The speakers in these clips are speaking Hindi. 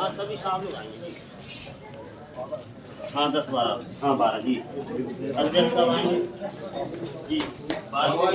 हाँ सभी साहब लोग आएंगे जी। हाँ 10-12, हाँ 12 जी। अध्यक्ष साहब आएंगे जी। 12 जी।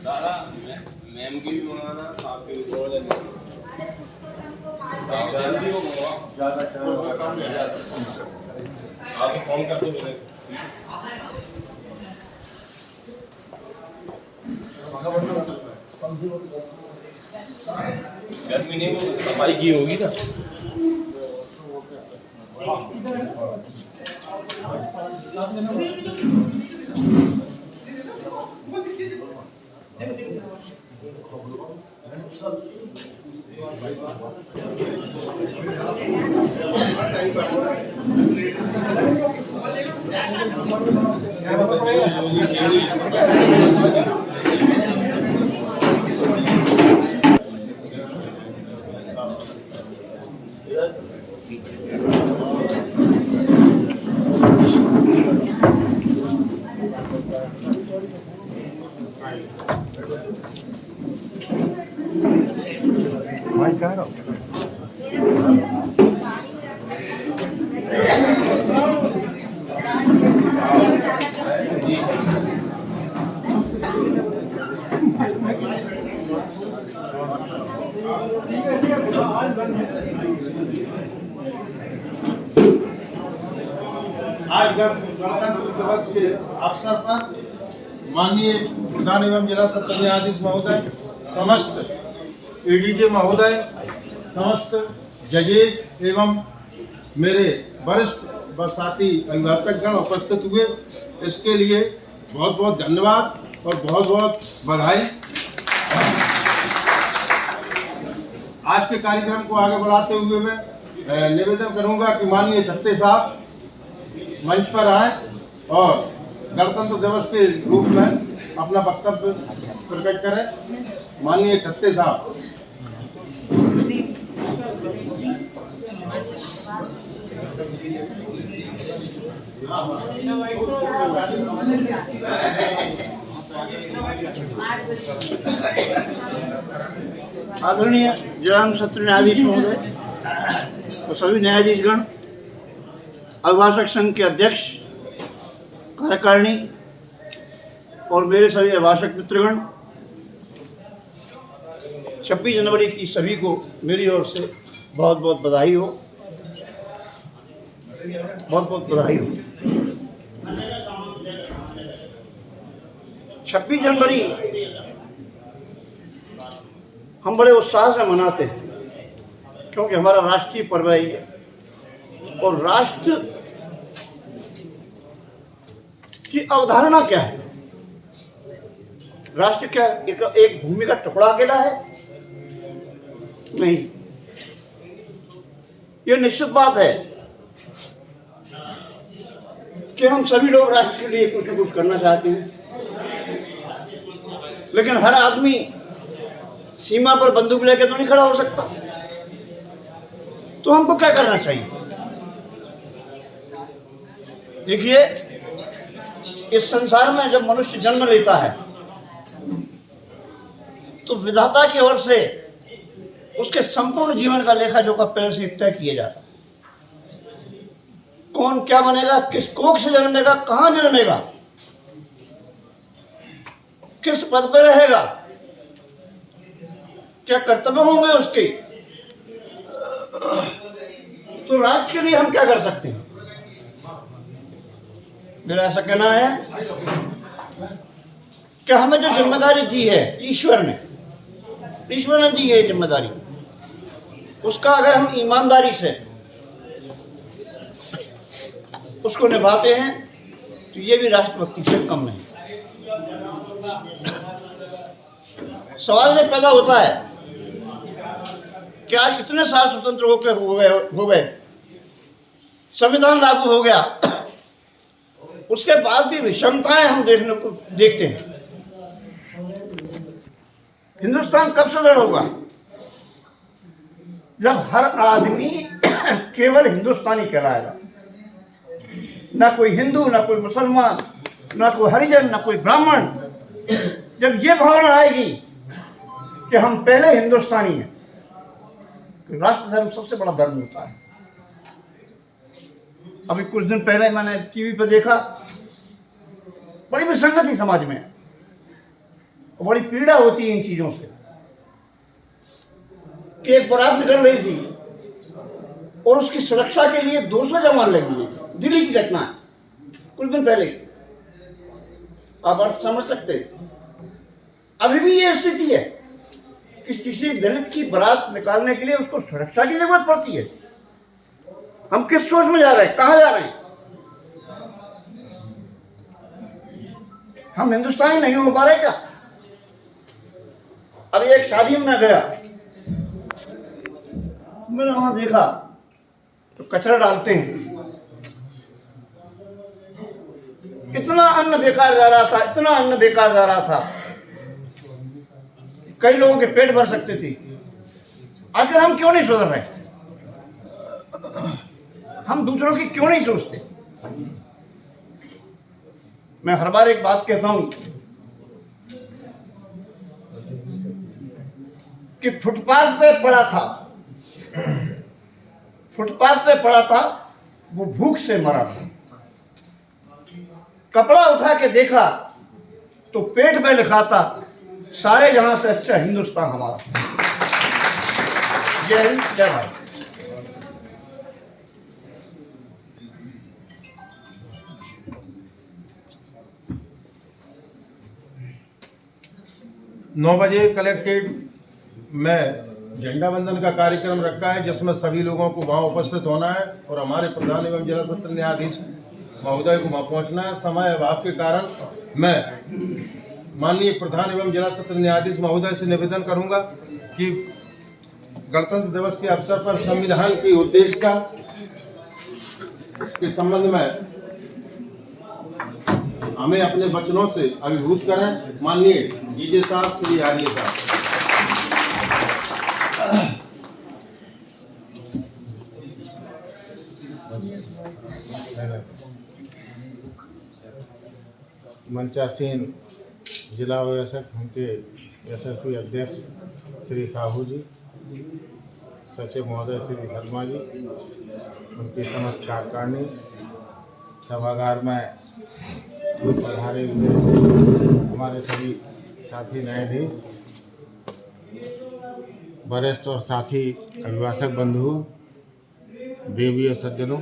दादा मैम की भी मंगाना, आपकी भी जोड़ देना। जल्दी वो मंगवा, आप फोन कर दो मुझे। गर्मी नहीं, वो सफाई की होगी ना। आज गणतंत्र दिवस के अवसर पर माननीय प्रधान एवं जिला सत्र न्यायाधीश महोदय, समस्त एडीजे महोदय, समस्त जजेज एवं मेरे वरिष्ठ व साथी अभिभाषकगण उपस्थित हुए, इसके लिए बहुत बहुत धन्यवाद और बहुत बहुत बधाई। आज के कार्यक्रम को आगे बढ़ाते हुए मैं निवेदन करूंगा कि माननीय छत्ते साहब मंच पर आए और गणतंत्र दिवस के रूप में अपना वक्तव्य प्रकट करें। माननीय छत्ते साहब। आदरणीय जिला सत्र न्यायाधीश महोदय और सभी न्यायाधीशगण, अभिभाषक संघ के अध्यक्ष, कार्यकारिणी और मेरे सभी अभिभाषक मित्रगण, 26 जनवरी की सभी को मेरी ओर से बहुत बहुत बधाई हो, बहुत बहुत बधाई हो। 26 जनवरी हम बड़े उत्साह से मनाते हैं क्योंकि हमारा राष्ट्रीय पर्व है ये, और राष्ट्र की अवधारणा क्या है? राष्ट्र क्या एक भूमि का टुकड़ा अकेला है? नहीं, यह निश्चित बात है कि हम सभी लोग राष्ट्र के लिए कुछ न कुछ करना चाहते हैं, लेकिन हर आदमी सीमा पर बंदूक लेकर तो नहीं खड़ा हो सकता। तो हमको क्या करना चाहिए? देखिए, इस संसार में जब मनुष्य जन्म लेता है तो विधाता की ओर से उसके संपूर्ण जीवन का लेखा जोखा पहले से तय किया जाता है। कौन क्या बनेगा, किस कोख से जन्मेगा, कहां जन्मेगा, किस पद पर रहेगा, क्या कर्तव्य होंगे उसके। तो राष्ट्र के लिए हम क्या कर सकते हैं? मेरा ऐसा कहना है कि हमें जो जिम्मेदारी दी है ईश्वर ने दी है जिम्मेदारी, उसका अगर हम ईमानदारी से उसको निभाते हैं तो ये भी राष्ट्रभक्ति से कम नहीं। सवाल ये पैदा होता है कि आज इतने साल स्वतंत्र हो गए, संविधान लागू हो गया, उसके बाद भी विषमताएं हम देखते हैं। हिंदुस्तान कब सुदृढ़ होगा? जब हर आदमी केवल हिंदुस्तानी कहलाएगा, ना कोई हिंदू, ना कोई मुसलमान, ना कोई हरिजन, ना कोई ब्राह्मण। जब ये भावना आएगी कि हम पहले हिंदुस्तानी हैं, कि राष्ट्र धर्म सबसे बड़ा धर्म होता है। अभी कुछ दिन पहले मैंने टीवी पर देखा, बड़ी विसंगति समाज में, बड़ी पीड़ा होती है इन चीजों से, कि एक बारात निकल रही थी और उसकी सुरक्षा के लिए 200 जवान लगी हुई थी। दिल्ली की घटना है, कुछ दिन पहले। आप अर्थ समझ सकते हैं। अभी भी ये स्थिति है कि किसी दलित की बारात निकालने के लिए उसको सुरक्षा की जरूरत पड़ती है। हम किस सोच में जा रहे हैं, कहां जा रहे हैं? हम हिंदुस्तानी नहीं हो पा रहे क्या? अभी एक शादी में मैं गया, मैंने वहां देखा तो कचरा डालते हैं, इतना अन्न बेकार जा रहा था, इतना अन्न बेकार जा रहा था, कई लोगों के पेट भर सकते थे। आखिर हम क्यों नहीं सुधर रहे? हम दूसरों की क्यों नहीं सोचते? मैं हर बार एक बात कहता हूं कि फुटपाथ पे पड़ा था, फुटपाथ पे पड़ा था, वो भूख से मरा था। कपड़ा उठा के देखा तो पेट में लिखा था, सारे जहां से अच्छा हिंदुस्तान हमारा। जय हिंद, जय भारत। नौ बजे कलेक्ट्रेट में झंडा वंदन का कार्यक्रम रखा है, जिसमें सभी लोगों को वहां उपस्थित होना है और हमारे प्रधान एवं जिला सत्र न्यायाधीश महोदय को वहां पहुंचना है। समय अभाव के कारण मैं माननीय प्रधान एवं जिला सत्र न्यायाधीश महोदय से निवेदन करूंगा कि गणतंत्र दिवस के अवसर पर संविधान के उद्देश्य के संबंध में हमें अपने वचनों से अभिभूत करें। माननीय जीजे साहब, श्री आर्य साहब। मंचासीन जिला व्यवस्थक उनके यशस्वी अध्यक्ष श्री साहू जी, सचिव महोदय श्री शर्मा जी, उनकी समस्त कार्यकारिणी, सभागार में पधारे हुए हमारे सभी साथी न्यायाधीश, वरिष्ठ और साथी अभिभाषक बंधुओं, देवी और सज्जनों,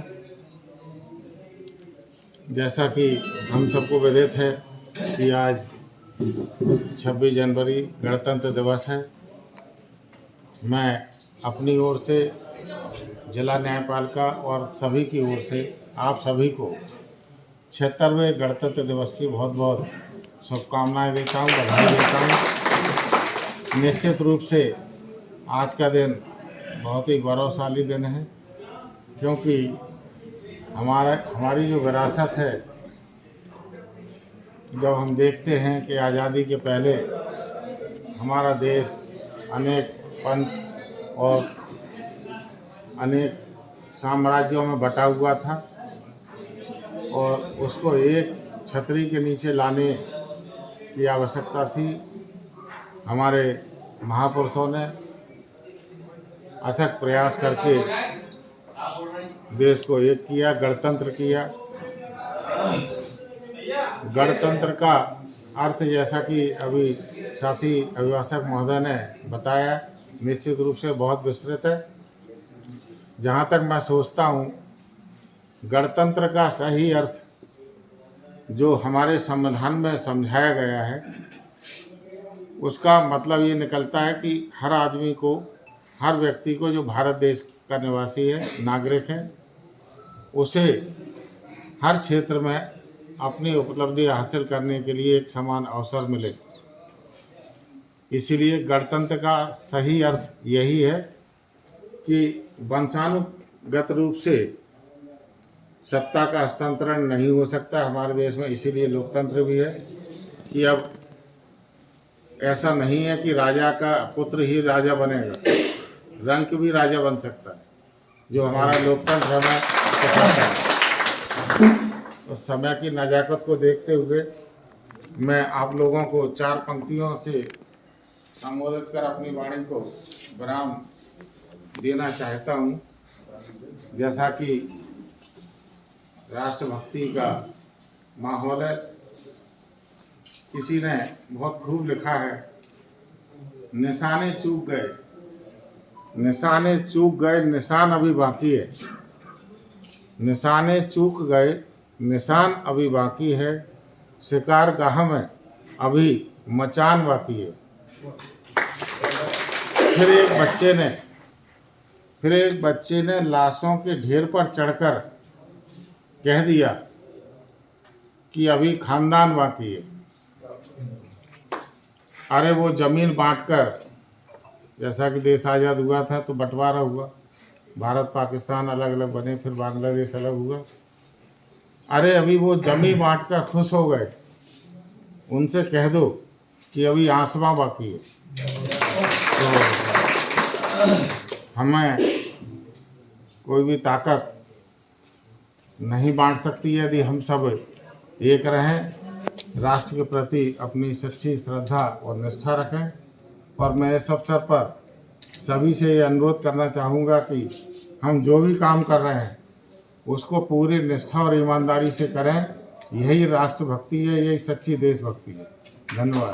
जैसा कि हम सबको विदित है कि आज 26 जनवरी गणतंत्र दिवस है। मैं अपनी ओर से, जिला न्यायपालिका और सभी की ओर से आप सभी को 76वें गणतंत्र दिवस की बहुत बहुत शुभकामनाएं देता हूँ, बधाई देता हूँ। निश्चित रूप से आज का दिन बहुत ही गौरवशाली दिन है, क्योंकि हमारी जो विरासत है, जब हम देखते हैं कि आज़ादी के पहले हमारा देश अनेक पंथ और अनेक साम्राज्यों में बटा हुआ था और उसको एक छतरी के नीचे लाने की आवश्यकता थी। हमारे महापुरुषों ने अथक प्रयास करके देश को एक किया, गणतंत्र किया। गणतंत्र का अर्थ, जैसा कि अभी साथी अभिभाषक महोदय ने बताया, निश्चित रूप से बहुत विस्तृत है। जहाँ तक मैं सोचता हूँ, गणतंत्र का सही अर्थ जो हमारे संविधान में समझाया गया है, उसका मतलब ये निकलता है कि हर आदमी को, हर व्यक्ति को जो भारत देश का निवासी है, नागरिक है, उसे हर क्षेत्र में अपनी उपलब्धि हासिल करने के लिए एक समान अवसर मिले। इसीलिए गणतंत्र का सही अर्थ यही है कि वंशानुगत रूप से सत्ता का हस्तांतरण नहीं हो सकता हमारे देश में, इसीलिए लोकतंत्र भी है कि अब ऐसा नहीं है कि राजा का पुत्र ही राजा बनेगा, रंक भी राजा बन सकता है, जो हमारा लोकतंत्र हमें सिखाता है। तो समय की नज़ाकत को देखते हुए मैं आप लोगों को 4 पंक्तियों से संबोधित कर अपनी वाणी को विराम देना चाहता हूँ। जैसा कि राष्ट्रभक्ति का माहौल है, किसी ने बहुत खूब लिखा है, निशाने चूक गए, निशाने चूक गए, निशान अभी बाकी है। निशाने चूक गए, निशान अभी बाकी है, शिकार गाह में अभी मचान बाकी है। फिर एक बच्चे ने लाशों के ढेर पर चढ़कर कह दिया कि अभी खानदान बाकी है। अरे वो ज़मीन बांटकर, जैसा कि देश आज़ाद हुआ था तो बंटवारा हुआ, भारत पाकिस्तान अलग अलग बने, फिर बांग्लादेश अलग हुआ। अरे अभी वो ज़मीन बांटकर खुश हो गए, उनसे कह दो कि अभी आसमां बाकी है। तो हमें कोई भी ताकत नहीं बांट सकती है यदि हम सब एक रहें, राष्ट्र के प्रति अपनी सच्ची श्रद्धा और निष्ठा रखें। और मैं इस अवसर पर सभी से ये अनुरोध करना चाहूँगा कि हम जो भी काम कर रहे हैं उसको पूरी निष्ठा और ईमानदारी से करें। यही राष्ट्रभक्ति है, यही सच्ची देशभक्ति है। धन्यवाद।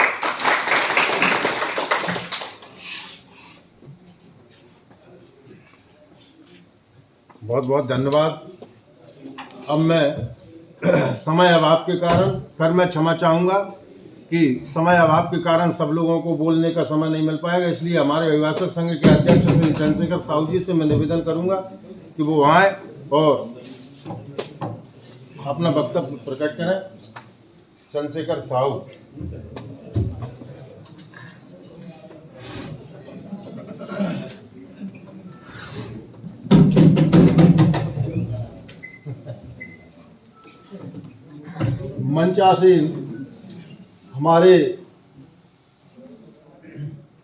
बहुत बहुत धन्यवाद। अब मैं समय अभाव के कारण फिर मैं क्षमा चाहूँगा कि समय अभाव के कारण सब लोगों को बोलने का समय नहीं मिल पाएगा, इसलिए हमारे अभिभाषक संघ के अध्यक्ष श्री चंद्रशेखर साहू जी से मैं निवेदन करूँगा कि वो आए और अपना वक्तव्य प्रकट करें। चंद्रशेखर साहू। मंचासीन हमारे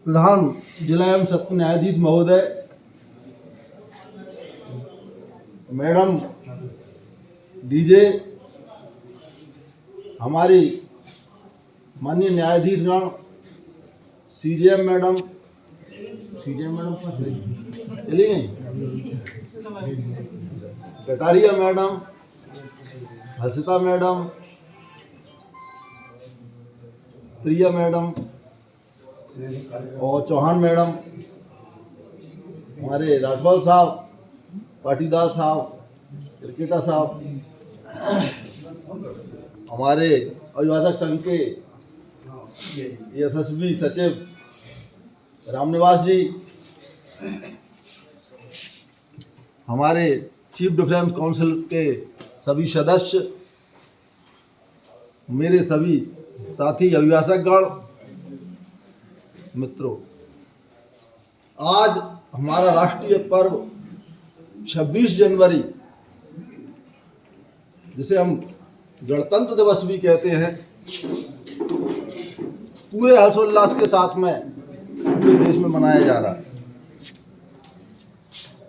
प्रधान जिला एवं सत्र न्यायाधीश महोदय, मैडम डीजे, हमारी माननीय न्यायाधीशगण, सीजेएम मैडम चली गई, कटारिया मैडम, हर्षिता मैडम, प्रिया मैडम और चौहान मैडम, हमारे राजपाल साहब, पाटीदार साहब, क्रिकेटर साहब, हमारे अभिभाषक संघ के यशस्वी सचिव रामनिवास जी, हमारे चीफ डिफेंस काउंसिल के सभी सदस्य, मेरे सभी साथी अभिभाषकगण, मित्रों, आज हमारा राष्ट्रीय पर्व 26 जनवरी, जिसे हम गणतंत्र दिवस भी कहते हैं, पूरे हर्षोल्लास के साथ में पूरे देश में मनाया जा रहा है।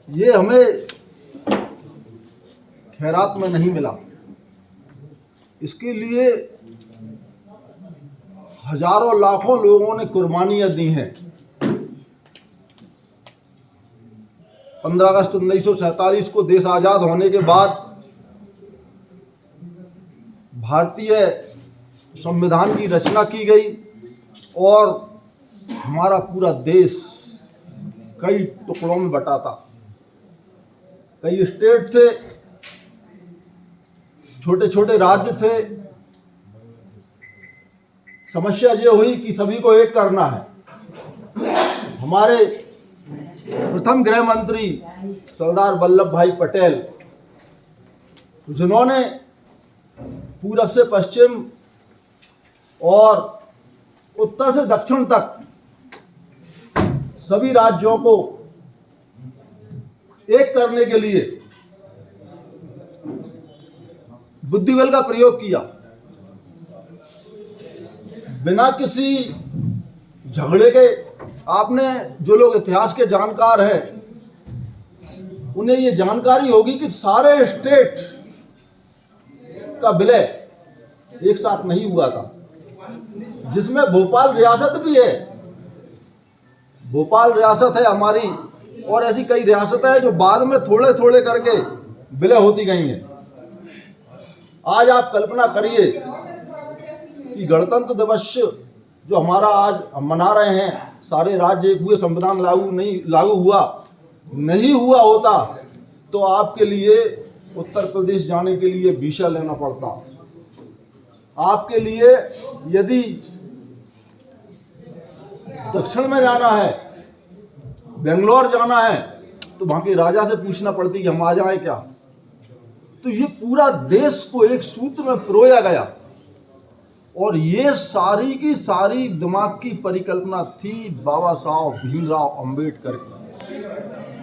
ये हमें खैरात में नहीं मिला, इसके लिए हजारों लाखों लोगों ने कुर्बानियां दी हैं। 15 अगस्त 1947 को देश आज़ाद होने के बाद भारतीय संविधान की रचना की गई और हमारा पूरा देश कई टुकड़ों में बटा था। कई स्टेट थे, छोटे छोटे राज्य थे। समस्या ये हुई कि सभी को एक करना है। हमारे प्रथम गृह मंत्री सरदार वल्लभ भाई पटेल, जिन्होंने पूरब से पश्चिम और उत्तर से दक्षिण तक सभी राज्यों को एक करने के लिए बुद्धिबल का प्रयोग किया, बिना किसी झगड़े के। आपने जो लोग इतिहास के जानकार हैं उन्हें ये जानकारी होगी कि सारे स्टेट का विलय एक साथ नहीं हुआ था, जिसमें भोपाल रियासत भी है। भोपाल रियासत है हमारी, और ऐसी कई रियासतें हैं जो बाद में थोड़े थोड़े करके विलय होती गई हैं। आज आप कल्पना करिए कि गणतंत्र दिवस जो हमारा आज हम मना रहे हैं, सारे राज्य एक हुए, संविधान लागू हुआ होता तो आपके लिए उत्तर प्रदेश जाने के लिए वीजा लेना पड़ता। आपके लिए यदि दक्षिण में जाना है, बेंगलोर जाना है, तो वहां के राजा से पूछना पड़ती कि हम आ जाएं क्या। तो ये पूरा देश को एक सूत्र में पिरोया गया, और ये सारी की सारी दिमाग की परिकल्पना थी बाबा साहब भीमराव अंबेडकर की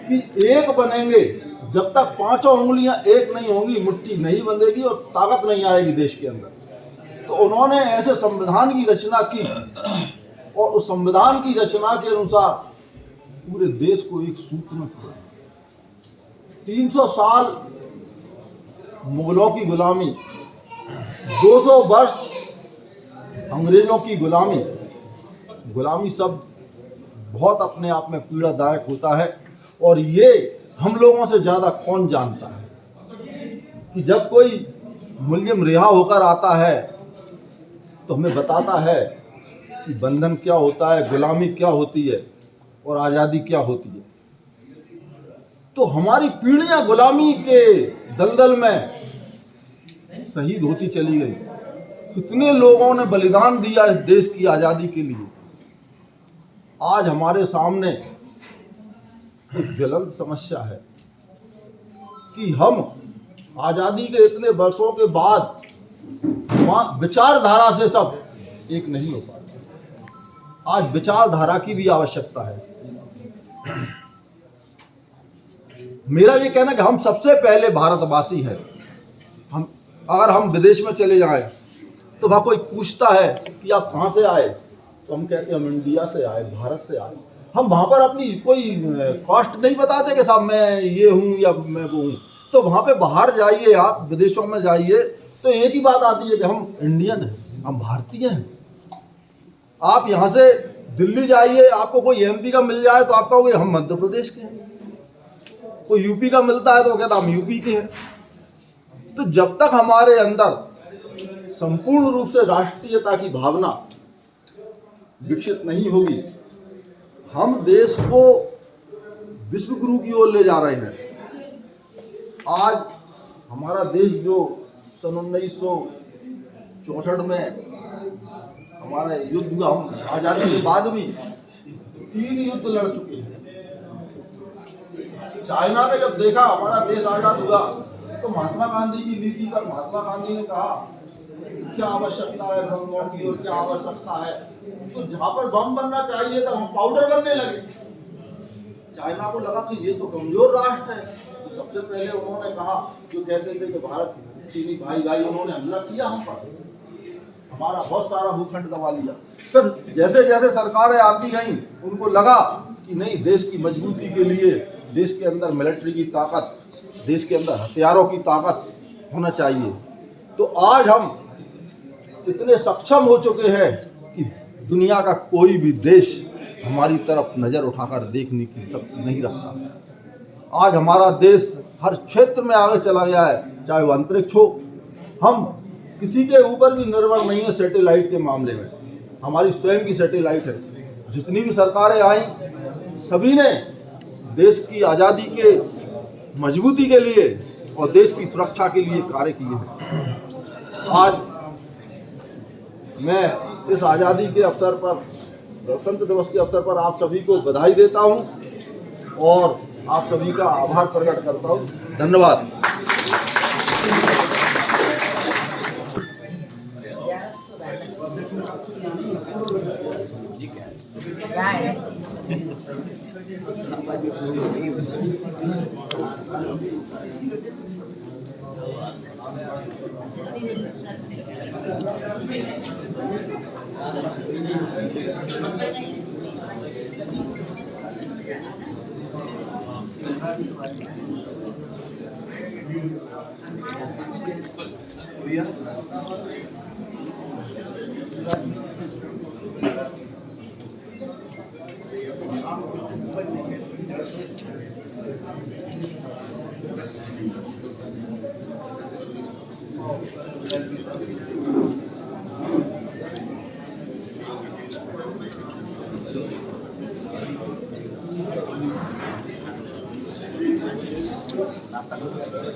कि एक बनेंगे। जब तक पांचों उंगलियां एक नहीं होंगी, मुट्ठी नहीं बंधेगी और ताकत नहीं आएगी देश के अंदर। तो उन्होंने ऐसे संविधान की रचना की, और उस संविधान की रचना के अनुसार पूरे देश को एक सूत्र में पिरोया। 300 साल मुगलों की गुलामी, 200 वर्ष अंग्रेजों की गुलामी सब बहुत अपने आप में पीड़ादायक होता है। और ये हम लोगों से ज़्यादा कौन जानता है कि जब कोई मुलजिम रिहा होकर आता है तो हमें बताता है कि बंधन क्या होता है, गुलामी क्या होती है और आज़ादी क्या होती है। तो हमारी पीढ़ियां गुलामी के दलदल में शहीद होती चली गई। कितने लोगों ने बलिदान दिया इस देश की आज़ादी के लिए। आज हमारे सामने एक ज्वलंत समस्या है कि हम आज़ादी के इतने वर्षों के बाद विचारधारा से सब एक नहीं हो पाते। आज विचारधारा की भी आवश्यकता है। मेरा ये कहना कि हम सबसे पहले भारतवासी हैं। अगर हम विदेश में चले जाएं तो वहाँ कोई पूछता है कि आप कहाँ से आए, तो हम कहते हैं हम इंडिया से आए, भारत से आए। हम वहाँ पर अपनी कोई कास्ट नहीं बताते कि साहब मैं ये हूँ या मैं वो हूँ। तो वहाँ पे बाहर जाइए, आप विदेशों में जाइए तो एक ही बात आती है कि हम इंडियन हैं, हम भारतीय हैं। आप यहाँ से दिल्ली जाइए, आपको कोई एमपी का मिल जाए तो आप कहोगे हम मध्य प्रदेश के हैं। कोई यूपी का मिलता है तो कहता हम यूपी के हैं। तो जब तक हमारे अंदर संपूर्ण रूप से राष्ट्रीयता की भावना विकसित नहीं होगी, हम देश को विश्व गुरु की ओर ले जा रहे हैं। आज हमारा देश जो सन 1964 में हमारा युद्ध हुआ, हम आज़ादी के बाद भी 3 युद्ध लड़ चुके हैं। चाइना ने जब देखा हमारा देश आज़ाद हुआ तो महात्मा गांधी की नीति पर महात्मा गांधी ने कहा क्या आवश्यकता है बमों की और क्या आवश्यकता है। तो जहां पर बम बनना चाहिए था हम पाउडर बनने लगे। चाइना को लगा कि ये तो कमजोर राष्ट्र है। तो सबसे पहले उन्होंने कहा, जो कहते थे कि भारत चीनी भाई उन्होंने हमला किया हम पर, हमारा बहुत सारा भूखंड दबा लिया। फिर जैसे जैसे सरकारें आती गईं उनको लगा कि नहीं, देश की मजबूती के लिए देश के अंदर मिलिट्री की ताकत, देश के अंदर हथियारों की ताकत होना चाहिए। तो आज हम इतने सक्षम हो चुके हैं कि दुनिया का कोई भी देश हमारी तरफ नज़र उठाकर देखने की शक्ति नहीं रखता। आज हमारा देश हर क्षेत्र में आगे चला गया है, चाहे वो अंतरिक्ष हो। हम किसी के ऊपर भी निर्भर नहीं है सैटेलाइट के मामले में। हमारी स्वयं की सैटेलाइट है। जितनी भी सरकारें आई सभी ने देश की आज़ादी के मजबूती के लिए और देश की सुरक्षा के लिए कार्य किए हैं। आज मैं इस आज़ादी के अवसर पर, गणतंत्र दिवस के अवसर पर आप सभी को बधाई देता हूं और आप सभी का आभार प्रकट करता हूं। धन्यवाद।